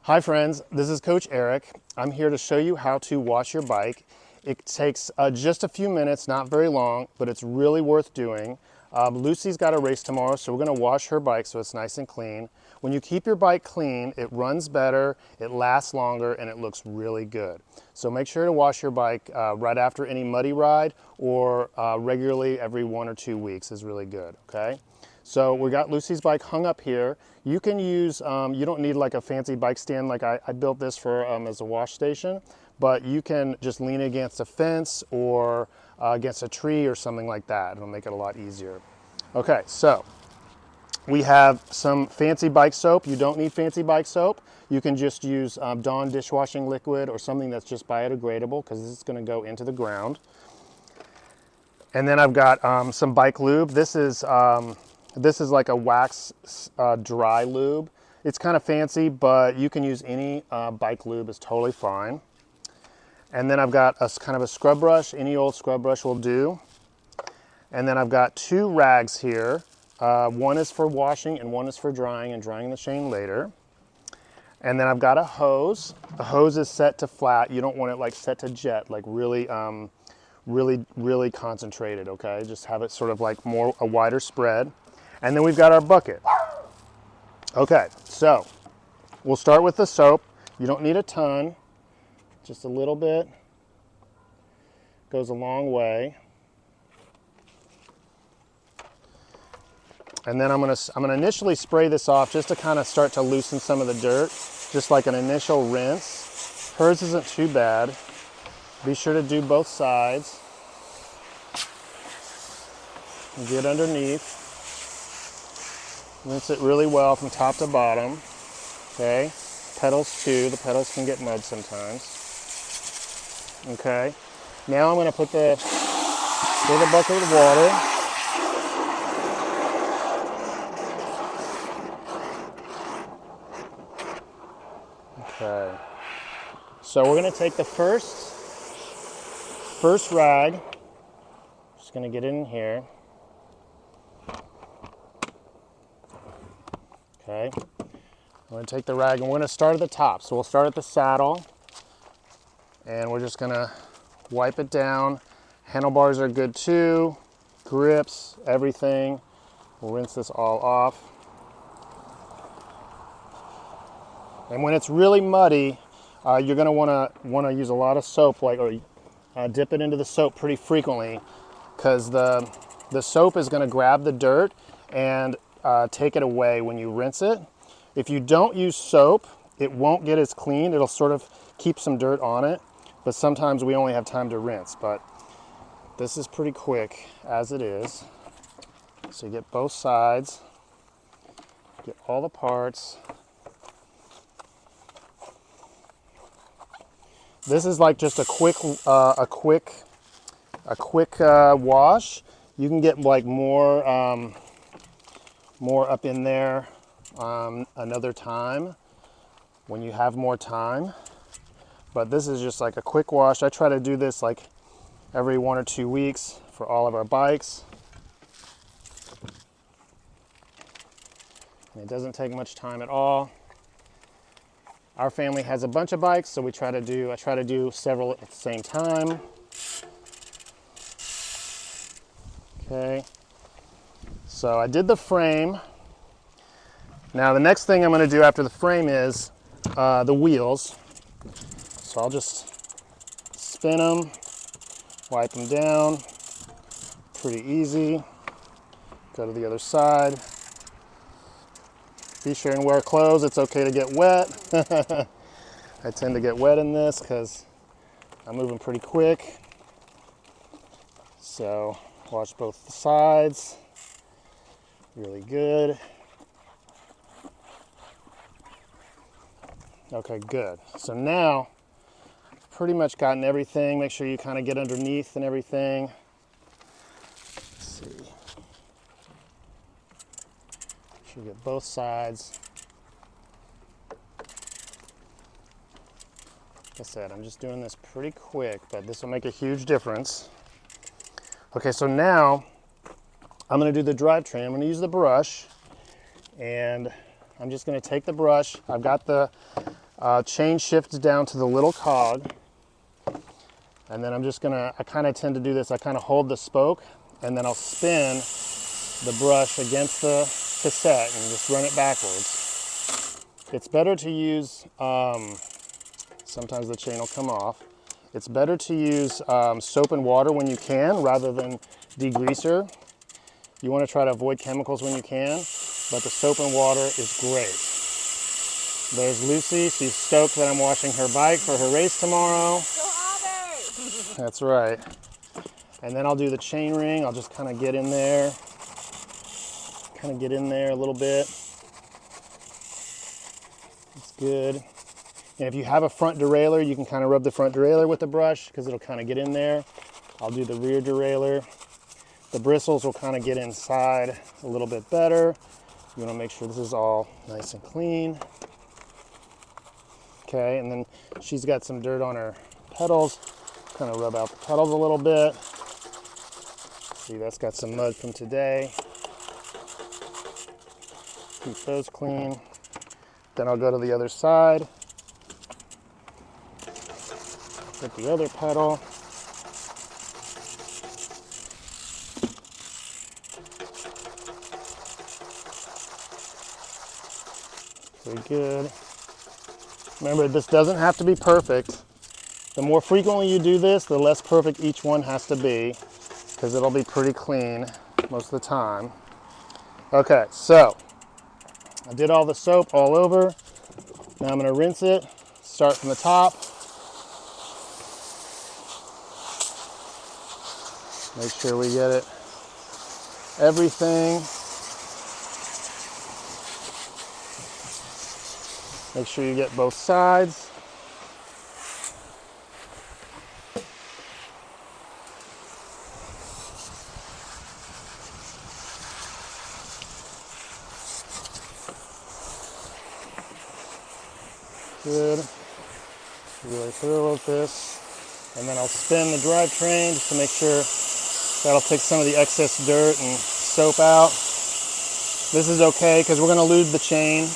Hi friends, this is Coach Eric. I'm here to show you how to wash your bike. It takes just a few minutes, not very long, but it's really worth doing. Lucy's got a race tomorrow, so we're gonna wash her bike so it's nice and clean. When you keep your bike clean, it runs better, it lasts longer, and it looks really good. So make sure to wash your bike right after any muddy ride or regularly every 1 or 2 weeks is really good, okay? So we got Lucy's bike hung up here. You can use, you don't need like a fancy bike stand like I built this for as a wash station, but you can just lean against a fence or against a tree or something like that. It'll make it a lot easier. Okay, so we have some fancy bike soap. You don't need fancy bike soap. You can just use Dawn dishwashing liquid or something that's just biodegradable because this is gonna go into the ground. And then I've got some bike lube. This is like a wax dry lube. It's kind of fancy, but you can use any bike lube, it's totally fine. And then I've got a kind of a scrub brush, any old scrub brush will do. And then I've got 2 rags here. One is for washing and one is for drying and drying the chain later. And then I've got a hose. The hose is set to flat. You don't want it like set to jet, like really concentrated, okay? Just have it sort of like a wider spread. And then we've got our bucket. Okay, so we'll start with the soap. You don't need a ton, just a little bit. Goes a long way. And then I'm gonna initially spray this off just to kind of start to loosen some of the dirt, just like an initial rinse. Hers isn't too bad. Be sure to do both sides. Get underneath. Rinse it really well from top to bottom. Okay. Pedals too. The pedals can get mud sometimes. Okay. Now I'm going to put the bucket of water. Okay. So we're going to take the first rag. Just going to get in here. Okay, I'm going to take the rag and we're going to start at the top. So we'll start at the saddle and we're just going to wipe it down. Handlebars are good too, grips, everything. We'll rinse this all off. And when it's really muddy, you're going to want to use a lot of soap, or dip it into the soap pretty frequently, because the soap is going to grab the dirt and take it away when you rinse it. If you don't use soap, it won't get as clean. It'll sort of keep some dirt on it, but sometimes we only have time to rinse. But this is pretty quick as it is. So you get both sides, get all the parts. This is like just a quick wash. You can get like more up in there another time when you have more time, but this is just like a quick wash. I try to do this like every 1 or 2 weeks for all of our bikes, and it doesn't take much time at all. Our family has a bunch of bikes, so I try to do several at the same time. Okay. So I did the frame. Now the next thing I'm going to do after the frame is the wheels. So I'll just spin them, wipe them down, pretty easy. Go to the other side. Be sure and wear clothes. It's okay to get wet. I tend to get wet in this because I'm moving pretty quick. So wash both the sides. Really good. Okay, good. So now, pretty much gotten everything. Make sure you kind of get underneath and everything. Let's see. Make sure you get both sides. Like I said, I'm just doing this pretty quick, but this will make a huge difference. Okay, so now I'm going to do the drivetrain. I'm going to use the brush, and I'm just going to take the brush. I've got the Chain shifts down to the little cog. And then I'm just gonna, I kind of tend to do this, I kind of hold the spoke and then I'll spin the brush against the cassette and just run it backwards. It's better to use, sometimes the chain will come off. It's better to use soap and water when you can rather than degreaser. You want to try to avoid chemicals when you can, but the soap and water is great. There's Lucy, she's stoked that I'm washing her bike for her race tomorrow. That's right. And then I'll do the chain ring. I'll just kind of get in there. Kind of get in there a little bit. It's good. And if you have a front derailleur, you can kind of rub the front derailleur with the brush because it'll kind of get in there. I'll do the rear derailleur. The bristles will kind of get inside a little bit better. You want to make sure this is all nice and clean. Okay, and then she's got some dirt on her pedals. Kind of rub out the pedals a little bit. See, that's got some mud from today. Keep those clean. Then I'll go to the other side. Get the other pedal. Very good. Remember, this doesn't have to be perfect. The more frequently you do this, the less perfect each one has to be, because it'll be pretty clean most of the time. Okay, so I did all the soap all over. Now I'm going to rinse it, start from the top. Make sure we get it, everything. Make sure you get both sides. Good. Really thorough with this. And then I'll spin the drivetrain just to make sure that'll take some of the excess dirt and soap out. This is okay because we're going to lube the chain.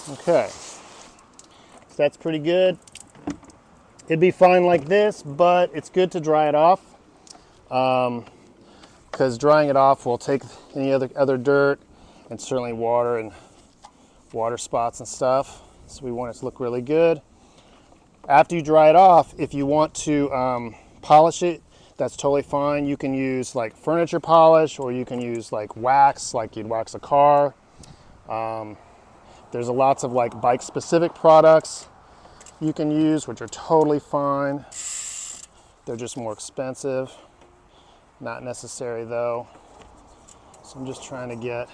Okay, so that's pretty good. It'd be fine like this, but it's good to dry it off because drying it off will take any other dirt and certainly water and water spots and stuff. So we want it to look really good. After you dry it off, if you want to polish it, that's totally fine. You can use like furniture polish, or you can use like wax, like you'd wax a car. There's lots of like bike specific products you can use, which are totally fine. They're just more expensive. Not necessary though. So I'm just trying to get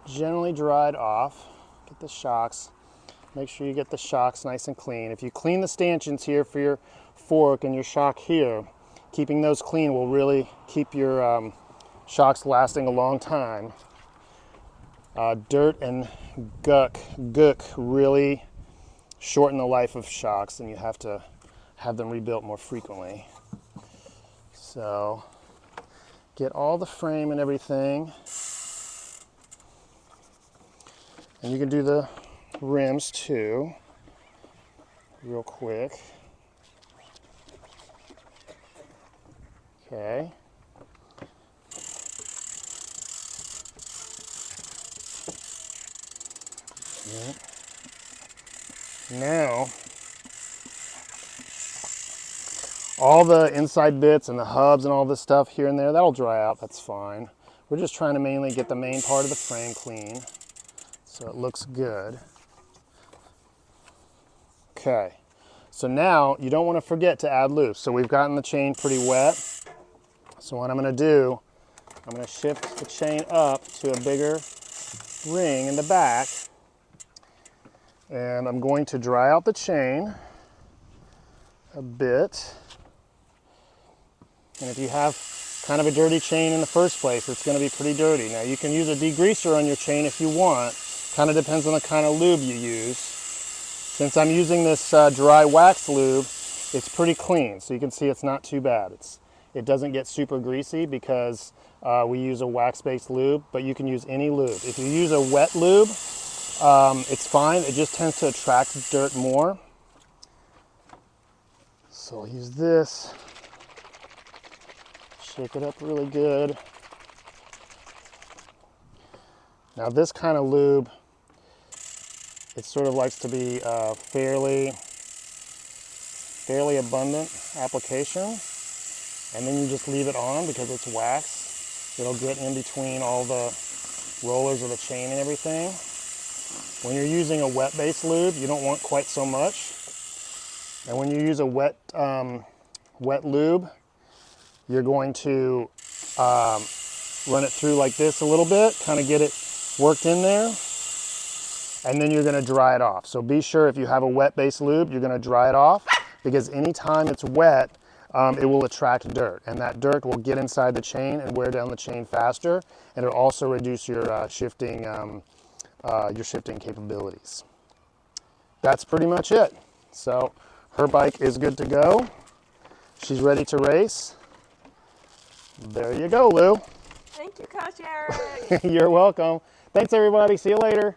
generally dried off. Get the shocks. Make sure you get the shocks nice and clean. If you clean the stanchions here for your fork and your shock here, keeping those clean will really keep your shocks lasting a long time. Dirt and gook really shorten the life of shocks, and you have to have them rebuilt more frequently. So get all the frame and everything. And you can do the rims too, real quick. Okay. Yeah. Now, all the inside bits and the hubs and all this stuff here and there, that'll dry out, that's fine. We're just trying to mainly get the main part of the frame clean so it looks good. Okay, so now you don't want to forget to add lube. So we've gotten the chain pretty wet. So what I'm going to do, I'm going to shift the chain up to a bigger ring in the back. And I'm going to dry out the chain a bit. And if you have kind of a dirty chain in the first place, it's going to be pretty dirty. Now you can use a degreaser on your chain if you want. Kind of depends on the kind of lube you use. Since I'm using this dry wax lube, it's pretty clean. So you can see it's not too bad. it doesn't get super greasy because we use a wax-based lube, but you can use any lube. If you use a wet lube, it's fine. It just tends to attract dirt more. So I'll use this. Shake it up really good. Now this kind of lube, it sort of likes to be fairly abundant application, and then you just leave it on because it's wax. It'll get in between all the rollers of the chain and everything. When you're using a wet-based lube, you don't want quite so much. And when you use a wet lube, you're going to run it through like this a little bit, kind of get it worked in there, and then you're going to dry it off. So be sure if you have a wet-based lube, you're going to dry it off, because anytime it's wet, it will attract dirt, and that dirt will get inside the chain and wear down the chain faster, and it'll also reduce your shifting capabilities. That's pretty much it. So her bike is good to go. She's ready to race. There you go, Lou. Thank you, Coach Eric. You're welcome. Thanks, everybody. See you later.